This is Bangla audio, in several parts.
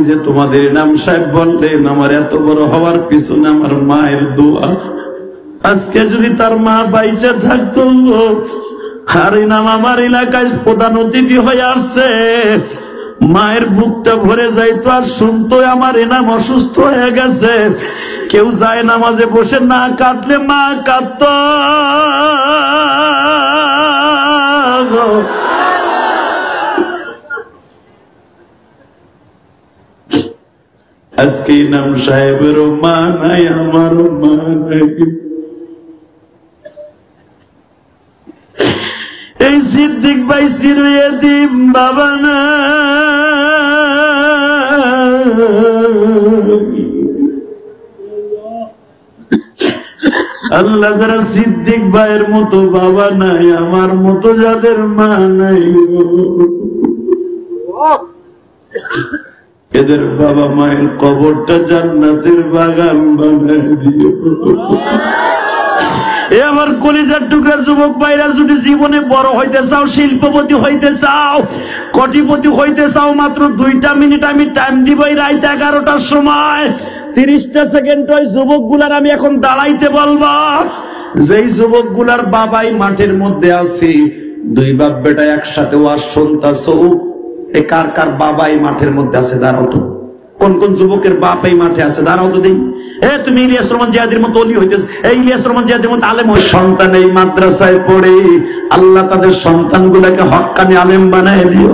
যে তোমাদের ইনাম সাহেব বললেন আমার এত বড় হওয়ার পিছনে আমার মায়ের দোয়া। আজকে যদি তার মা বাইচা থাকতো, আর ইনাম আমার এলাকায় প্রধান অতিথি হয়ে আসছে, মায়ের বুকটা ভরে যাইতো আর শুনতো আমার ইনাম অসুস্থ হয়ে গেছে। কেউ যায় নামাজে বসে না কাঁদলে মা কাঁদত। আজকে ইনাম সাহেবেরও মা নাই, আমারও মা নাই। এই সিদ্দিক ভাই সিরুয়েদিম বাবা না, আল্লাহ যারা সিদ্দিক ভাইয়ের মতো বাবা নাই, আমার মতো যাদের মা নাই, এদের বাবা মায়ের কবরটা জান্নাতের বাগান বানায় দিও। এ আমার কলিজার টুকরা যুবক ভাইরা, যদি জীবনে বড় হইতে চাও, শিল্পপতি হইতে চাও, কোটিপতি হইতে চাও, মাত্র 2টা মিনিট আমি টাইম দিব। এই রাত 11টার সময় 30টা সেকেন্ড ওই যুবক গুলার আমি এখন দাঁড়াইতে বলবো। যেই যুবক গুলার বাবাই মাঠের মধ্যে আছি, 2 বাপ বেটা একসাথে ওয়াজ শুনতাছো, এই কার কার বাবাই মাঠের মধ্যে আছে? দাঁড়াও তো। কোন কোন যুবকের বাপ এই মাঠে আছে? দাঁড়াও তো দিই। তুমি ইলিয়াস রহমান জিহাদির মতো অলি হইতেছে, এই ইলিয়াস রহমান জিহাদির মতো আলেম। ওই সন্তান এই মাদ্রাসায় পড়ে আল্লাহ তাদের সন্তানগুলাকে হক্কানি আলেম বানায় দিও।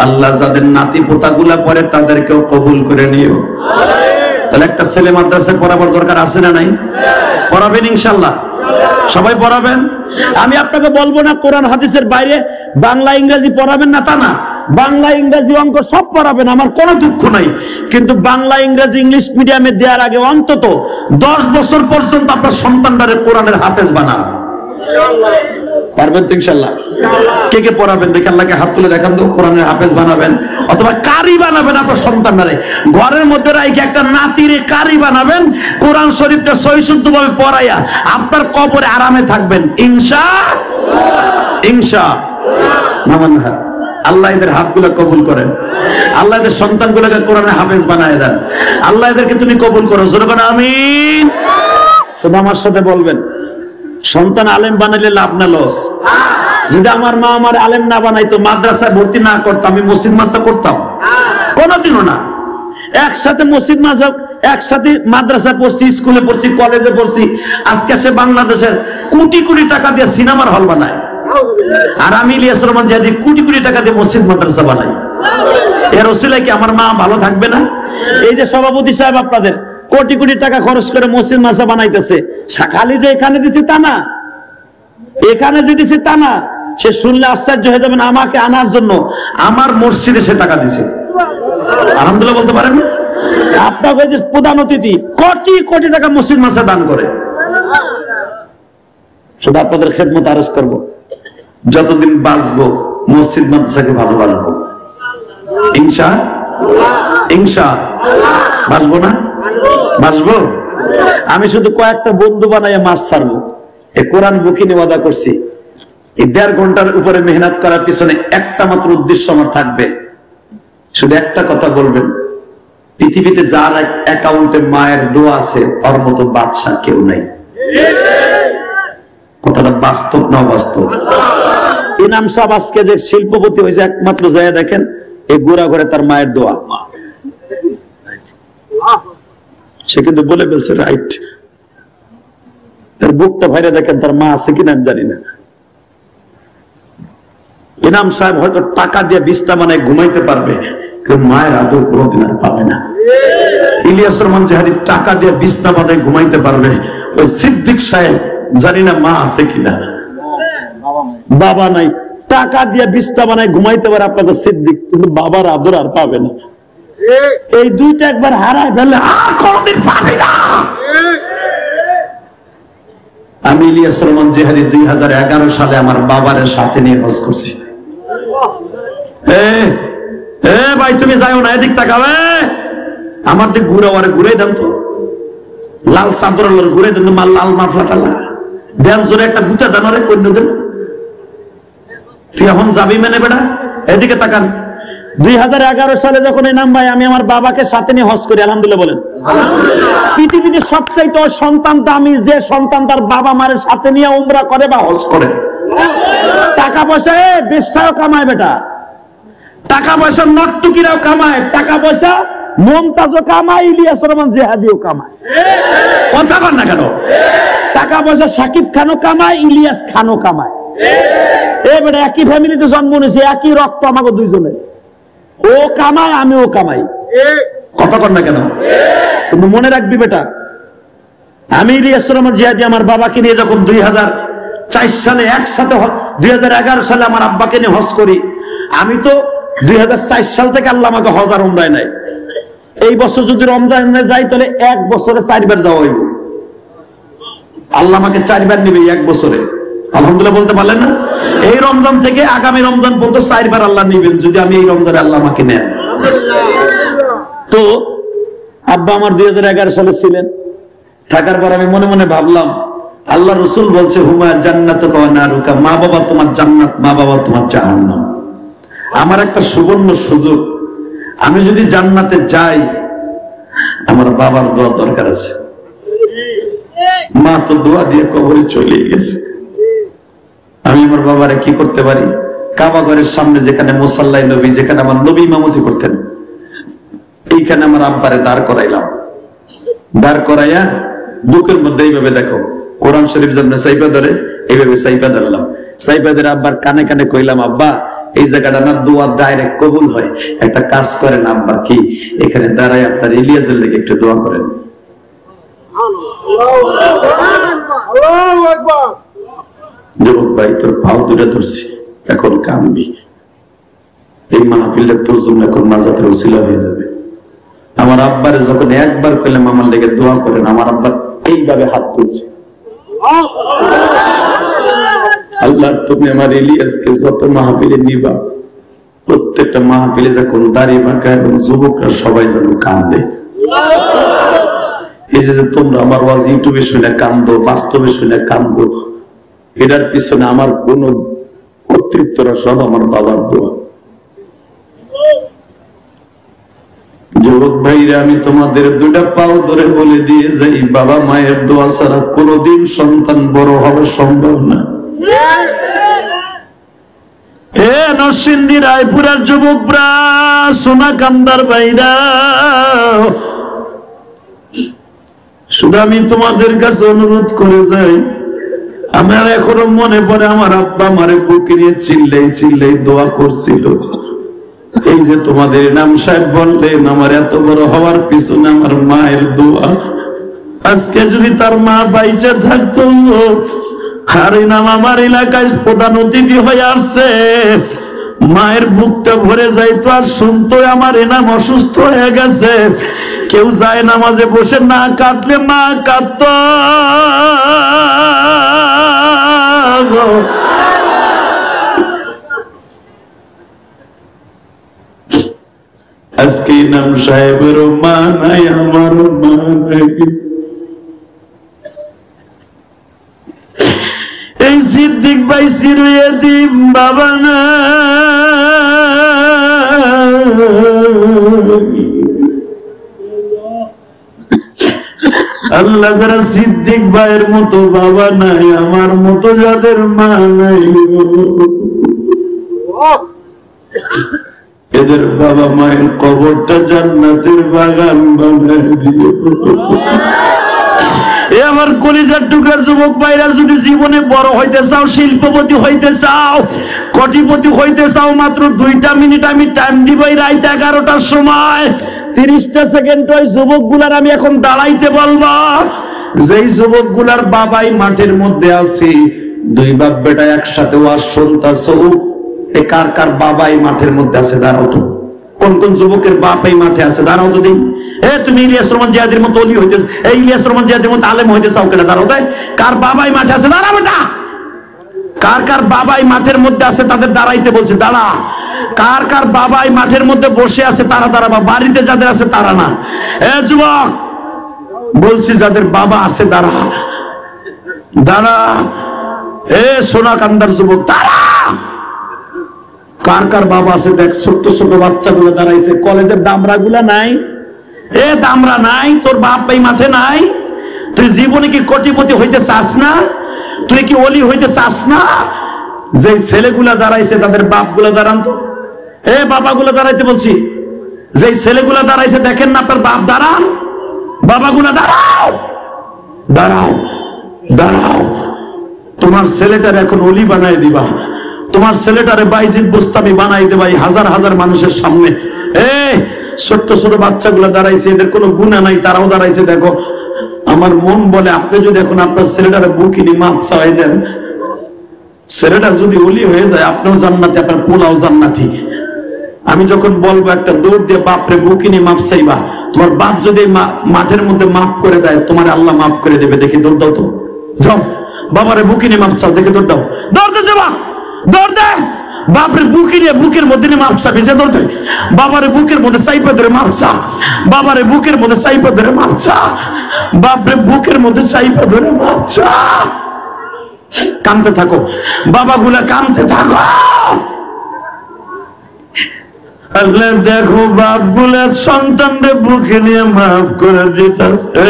আল্লাহ যাদের নাতি পোতা গুলা পড়ে তাদেরকেও কবুল করে নিও। তাহলে একটা ছেলে মাদ্রাসায় পড়াবার দরকার আছে না নাই? পড়াবেন ইনশাল্লাহ, সবাই পড়াবেন। আমি আপনাকে বলবো না কোরআন হাদিসের বাইরে বাংলা ইংরেজি পড়াবেন না, তা না। বাংলা ইংরেজি অঙ্ক সব পড়াবেন, আমার কোনো দুঃখ নাই। কিন্তু বাংলা ইংরেজি ইংলিশ মিডিয়ামে দেওয়ার আগে অন্তত 10 বছর পর্যন্ত আপনার সন্তানটারে কোরআনের হাফেজ বানান। পারবেন তো ইনশাল্লাহ? কে কে পড়াবেন দেখে আল্লাহকে হাত তুলে দেখান তো। কোরআনের হাফেজ বানাবেন অথবা কারি বানাবেন আপনার সন্তানটারে। ঘরের মধ্যে রাইকে একটা নাতিরে কারি বানাবেন, কোরআন শরীফটা সহিশুদ্ধভাবে পড়াইয়া আপনার কবরে আরামে থাকবেন ইনশাআল্লাহ। আল্লাহ এদের হাতগুলো কবুল করেন, আল্লাহ এদের সন্তানগুলোকে কোরআনের হাফেজ বানায় দেন। আল্লাহ এদেরকে তুমি কবুল করো, জোরে বলো আমিন। শুধু আমার সাথে বলবেন, সন্তান আলেম বানাইলে লাভ না লস? যদি আমার মা আমার আলেম না বানাইতো, মাদ্রাসায় ভর্তি না করতাম, আমি মসজিদ মাদ্রাসা করতাম? কোনোদিনও না। একসাথে মসজিদ মাদ্রাসা, একসাথে মাদ্রাসা পড়ছি, স্কুলে পড়ছি, কলেজে পড়ছি। আজকে সে বাংলাদেশের কোটি কোটি টাকা দিয়ে সিনেমার হল বানায়, আর আমি ইলিয়াস রহমান জিহাদি কোটি কোটি টাকা দিয়ে মসজিদ মাদ্রাসা বানাই। এর ওসিলায় কি আমার মা ভালো থাকবে না? এই যে সভাপতি সাহেব আপনাদের কোটি কোটি টাকা খরচ করে মসজিদ মাদ্রাসা বানাইতেছে, খালি যে এখানে দিছি তা না, এখানে যে দিছি তা না। সে শুনলে আশ্চর্য হয়ে যাবেন, আমাকে আনার জন্য আমার মসজিদে সে টাকা দিছে। আলহামদুলিল্লাহ বলতে পারেন না? আপনাকে যে প্রধান অতিথি কোটি কোটি টাকা মসজিদ মাদ্রাসা দান করে। শুধু আপনাদের খেদমত আরজ করবো, যতদিন বাঁচবো মসজিদ মাদ্রাসাকে ভালোবাসবো ইনশাআল্লাহ। বাঁচবো না? বাঁচবো। আমি শুধু কয়েকটা বন্ধু বানাইয়া মাছ ছাড়বো। এই কোরআন বুকি নিয়ে ওয়াদা করছি, এই 1.5 ঘন্টার উপরে মেহনত করার পিছনে একটা মাত্র উদ্দেশ্য আমার থাকবে। শুধু একটা কথা বলবেন, পৃথিবীতে যার অ্যাকাউন্টে মায়ের দোয়া আছে ওর মতো বাদশা কেউ নাই। কথাটা বাস্তব না অবাস্তব? ইনাম সাহেব আজকে যে শিল্পপতি হয়েছে, একমাত্র যায় দেখেন এই গোড়া ঘরে তার মায়ের দোয়া। সে কিন্তু বলে ফেলছে রাইট। তার বুকটা ভাইরে দেখেন তার মা আছে কিনা আমি জানি না। ইনাম সাহেব হয়তো টাকা দিয়ে বিছনা বানায় ঘুমাইতে পারবে, কিন্তু মায়ের আদর কোনোদিন আর পাবে না। ইলিয়াস রহমান জিহাদি টাকা দিয়ে বিছনা বানায় ঘুমাইতে পারবে, ওই সিদ্দিক সাহেব জানি না মা আছে কিনা, বাবা নাই। টাকা দিয়ে বিছনা বানায় ঘুমাইতে পারে আপনাকে সিদ্দিক, কিন্তু বাবার আদর আর পাবে না। এই দুইটা একবার হারায় ফেললে আর কোনদিন পাবে না। আমি ইলিয়াস রহমান জিহাদি 2011 সালে আমার বাবার সাথে নিয়ে হজ করছি। ভাই তুমি যাও না, এদিক তাকাবে, আমার দিক ঘুরে ঘুরে দেন তো, লাল চাদর ঘুরে দেন তো, লাল মাফলাটা দেন, জোরে একটা গুতা দেন, অন্য দেন। তুই এখন যাবি মেনে বেটা, এদিকে তাকান। 2011 সালে যখন এই নাম ভাই, আমি আমার বাবাকে সাথে নিয়ে হজ করি, আলহামদুলিল্লাহ বলেন। পৃথিবীতে সবচাইতে সন্তান দামি যে সন্তান তার বাবা মায়ের সাথে নিয়ে উমরা করে বা হজ করে। টাকা পয়সা বেশ্যাও কামায় বেটা, টাকা পয়সা নটটুকিরাও কামায়, টাকা পয়সা মমতাজও কামায়, ইলিয়াস রহমান জিহাদিও কামায়। কথা বল না কেন? টাকা পয়সা সাকিব খানও কামায়, ইলিয়াস খানও কামায়। বেটা একই ফ্যামিলিতে জন্ম নিয়েছে, একই রক্ত আমাকে দুইজনের। ও কামায়, আমিও কামাই। কথা বল না কেন? তুমি মনে রাখবি বেটা, আমি ইলিয়াস রহমান জিহাদি আমার বাবাকে নিয়ে যখন 2004 সালে একসাথে, 2011 সালে আমার আব্বাকে নিয়ে হজ করি, আমি তো 2004 সাল থেকে আল্লাহ আমাকে হজ আর উমরায় নাই। এই বছর যদি রমজানে যাই তাহলে 1 বছরে 4 বার যাওয়া হইব। আল্লাহ আমাকে 4 বার নিবে 1 বছরে, আলহামদুলিল্লাহ বলতে পারলেন না? এই রমজান থেকে আগামী রমজান পর্যন্ত 4 বার আল্লাহ নিবেন যদি আমি এই রমজানে আল্লাহ আমাকে নেন। তো আব্বা আমার 2011 সালে ছিলেন, থাকার পর আমি মনে মনে ভাবলাম, আল্লাহ রসুল বলছে হুমা জান্নাতুকা ওয়া নারুকা, মা বাবা তোমার জান্নাত, মা বাবা তোমার জাহান্নাম। আমার একটা সুবর্ণ সুযোগ, আমি যদি জান্নাতে যাই আমার বাবার দোয়া দরকার আছে। মা তো দোয়া দিয়ে কবরে চলে গেছে, আমি আমার বাবারে কি করতে পারি? কাবা ঘরের সামনে যেখানে মুসাল্লাই নবী, যেখানে আমার নবী ইমামতি করতেন, এইখানে আমার আব্বারে দাঁড় করাইলাম। দাঁড় করাইয়া বুকের মধ্যে এইভাবে দেখো কোরআন শরীফ যেমন সাইবা ধরে, এইভাবে সাইবা ধরলাম। সাইবা ধরে আব্বার কানে কানে কইলাম, আব্বা এই জায়গাটা না দোয়া ডাইরেক্ট কবুল হয়, একটা কাজ করেন আব্বা, কি এখানে দাঁড়ায় আপনার ইলিয়াসের লেগে একটু দোয়া করেন। যুবক ভাই, তোর পাও দুটা ধরছি, এখন কামবি। এই মাহফিলটা তোর জন্য এখন মাজাতের উসিলা হয়ে যাবে। আমার আব্বারে যখন একবার কইলাম আমার লেগে দোয়া করেন, আমার আব্বা এইভাবে হাত তুলছে। আল্লাহ তুমি আমার ইলিয়াসকে যত মাহফিলে নিবা, প্রত্যেকটা মাহফিলে যখন দাঁড়িয়ে বাঁকা এবং যুবকরা সবাই যেন কান্দে। এই যে তোমরা আমার ওয়াজ ইউটিউবে শুনে কান্দো, বাস্তবে শুনে কান্দো, এটার পিছনে আমার কোন কর্তৃত্বরা সব আমার বাবার দোয়া। যুবক ভাইরা, আমি তোমাদের দুটা পাও ধরে বলে দিয়ে যাই, বাবা মায়ের দোয়া ছাড়া কোনদিন সন্তান বড় হওয়া সম্ভব না। নরসিংদী রায়পুরের যুবকরা, সোনাকান্দার ভাইরা, শুধু আমি তোমাদের কাছে অনুরোধ করে যাই, আমার এখনো মনে পড়ে আমার আব্বা আমারে বুকে নিয়ে চিল্লাই চিল্লাই দোয়া করছিল। এই যে তোমাদের নাম সাহেব বললেন, আমার এত বড় হওয়ার পিছনে আমার মায়ের দোয়া। আজকে যদি তার মা বাইচে থাকতো, আর এই নাম আমার এলাকায় প্রধান অতিথি হয়ে আসছে, মায়ের বুকটা ভরে যাইতো আর শুনতো আমার এনাম অসুস্থ হয়ে গেছে। কেউ যায় নামাজে বসে না কাঁদলে মা কাঁদত। আজকে নাম সাহেবেরও মা নাই, আমারও মা নাই। এই সিদ্দিক ভাই সিরুয়ে দিম বাবা না, আল্লাহ যারা সিদ্দিক ভাইয়ের মতো বাবা নাই, আমার মতো যাদের মা নাই, এদের বাবা মায়ের কবরটা জান্নাতের বাগান বানায় দিও। এ আমার কলিজার টুকরার যুবক ভাইরা, যদি জীবনে বড় হইতে চাও, শিল্পপতি হইতে চাও, কোটিপতি হইতে চাও, মাত্র 2টা মিনিট আমি টাইম দিব। রাত 11টার সময় 30টা সেকেন্ড ওই যুবক গুলার আমি এখন দাঁড়াইতে বলবো। যেই যুবক গুলার বাবাই মাঠের মধ্যে আছে, 2 বাপ বেটা একসাথে ওয়াজ শুনতাছো, এ কার কার বাবাই মাঠের মধ্যে আছে? দাঁড়াও তো। কোন কোন যুবকের বাপ এই মাঠে আছে? দাঁড়াও তো দিন। তুমি ইলিয়াস রহমান জিহাদির মতো অলি হইতে, এই ইলিয়াস রহমান জিহাদির মতো আলেম হইতে চাও কেন? দাঁড়াও। তাই কার বাবাই মাঠে আছে? দাঁড়া বেটা। কার কার বাবাই মাঠের মধ্যে আছে তাদের দাঁড়াইতে বলছে, দাঁড়া। কার কার বাবাই মাঠের মধ্যে বসে আছে তারা দাঁড়াবা, বাড়িতে যাদের আছে তারা না। যুবক বলছি, যাদের বাবা আছে দাঁড়া, দাঁড়া। সোনাকান্দার যুবক দাঁড়া। কার কার বাবা আছে দেখ, ছোট্ট ছোট বাচ্চাগুলো দাঁড়াইছে, কলেজের দামরা গুলা নাই, এ দামরা নাই, তোর বাপ এই মাঠে নাই? তুই জীবনে কি কোটিপতি হইতে চাস না? তুই কি ওলি হইতে চাস না? যে ছেলেগুলা দাঁড়াইছে তাদের বাপ গুলা দাঁড়ান তো, এ বাবাগুলা দাঁড়াইতে বলছি, যে ছেলেগুলা দাঁড়াইছে দেখেন না আপনার বাপ দাঁড়ান, বাবাগুলা দাঁড়াও, দাঁড়াও, দাঁড়াও। তোমার ছেলেটার এখন ওলি বানাই দিবা, তোমার ছেলেটারে বাইজিদ বুস্তামি বানাই দেবা এই হাজার হাজার মানুষের সামনে। ছোট্ট ছোট বাচ্চাগুলো দাঁড়াইছে, এদের কোনো গুনাহ নাই, তারাও দাঁড়াইছে। দেখো আমার মন বলে আপনি যদি এখন আপনার ছেলেটারে বুকিনি মাপ চাই দেন, ছেলেটা যদি ওলি হয়ে যায়, আপনিও জান্নাতি, আপনার পোলাও জান্নাতি। আমি যখন বলবো একটা দৌড় দিয়ে বাপরে বুকিনি মাপ চাইবা, তোমার বাপ যদি মাঠের মধ্যে মাফ করে দেয়, তোমার আল্লাহ মাফ করে দেবে। দেখি দৌড় দাও তো, যাও বাবারে বুকিনি মাপ চাও, দেখে দৌড় দাও, দৌড়তে যাবা, দৌড় দে। বাপরে বুকের মধ্যে মাপ চাবি, যে দৌড়তে, বাবারে বুকের মধ্যে চাইপা ধরে মাপ চা, বাবারে বুকের মধ্যে চাইপা ধরে মাপ চা, বাপরে বুকের মধ্যে চাইপা ধরে মাপ চা। কাঁদতে থাকো, বাবাগুলা কাঁদতে থাকো। আল্লাহ দেখো বাপগুলা সন্তানদের বুকে নিয়ে মাফ করে দিতেছে।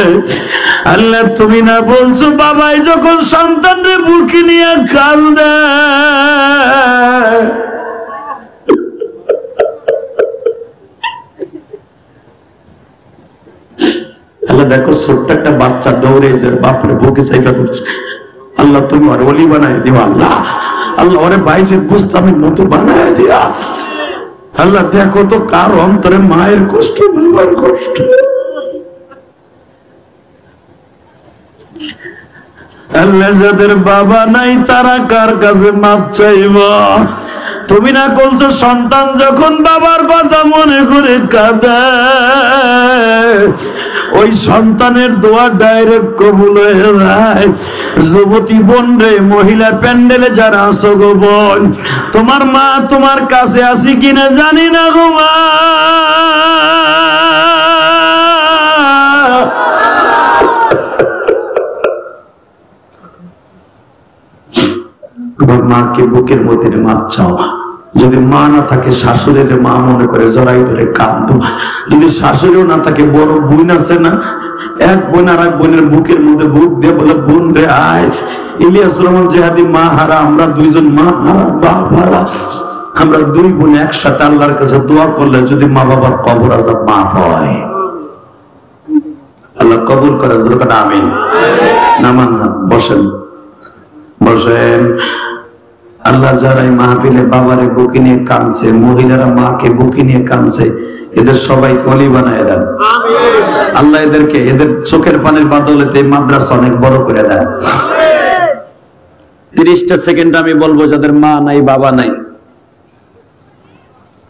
আল্লাহ তুমি না বলছো বাবাই যখন সন্তানদের বুকে নিয়ে কাঁদে, আল্লাহ দেখো ছোট্ট একটা বাচ্চা দৌড়ে যে বাপরে বুকে চাইপা করছে, আল্লাহ তুমি ওর ওলি বানাই দিও, আল্লাহ আল্লাহ ওরে বাইজিদ বুস্তামির মতো বানাই দিয়া। আল্লাহ দেখো তো কার অন্তরে মায়ের কষ্ট, বাবার কষ্ট। আল্লাহ যাদের বাবা নাই তারা কার কাছে মাপ চাইব? তুমি না বলছো সন্তান যখন বাবার কথা মনে করে কাঁদে, ওই সন্তানের দোয়া ডাইরেক্ট কবুল হয়ে যায়। যুবতী বোন রে, মহিলা প্যান্ডেলে যারা আছো গো বোন, তোমার মা তোমার কাছে আসি কিনা জানি না গো মা, তোমার মাকে বুকের মধ্যে মাপ চাও। যদি মা না থাকে শাশুড়ির মা মনে করে জড়াই ধরে কাঁদো। যদি শাশুড়িও না থাকে বড় বোন আছে না, এক বোন আর এক বোনের বুকের মধ্যে বুক দিয়ে বলে বোন রে আয়। ইলিয়াস রহমান জিহাদি মা হারা, আমরা দুইজন মা হারা, বাপ হারা, আমরা দুই বোন একসাথে আল্লাহর কাছে দোয়া করলে যদি মা বাবার কবর আযাব মাফ হয়, আল্লাহ কবুল করেন। যেরকম আমিন। নামান হাত, বসেন বসেন। আল্লাহ যারা এই মাহফিলে বাবারে বুকে নিয়ে কাঁদছে, মহিলারা মাকে বুকে নিয়ে কাঁদছে, এদের সবাইকে ওলি বানায় দেন আল্লাহ। এদেরকে এদের চোখের পানির বদৌলতে মাদ্রাসা অনেক বড় করে দেন। 30টা সেকেন্ড আমি বলবো, যাদের মা নাই বাবা নাই,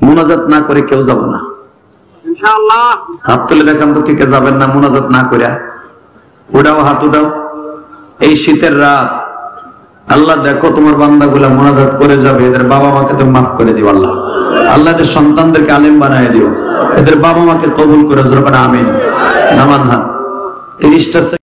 মুনাজাত না করে কেউ যাবে না ইনশাআল্লাহ। হাত তুলে দেখান তো, কে কে যাবেন না মুনাজাত না করে? উঠাও হাত, উঠাও। এই শীতের রাত আল্লাহ দেখো তোমার বান্দাগুলা মুনাজাত করে যাবে, এদের বাবা মাকে তুমি মাফ করে দিও আল্লাহ। আল্লাহ এদের সন্তানদেরকে আলেম বানায় দিও, এদের বাবা মাকে কবুল করে। যেরকম আমিন। নামান হাত। 30টা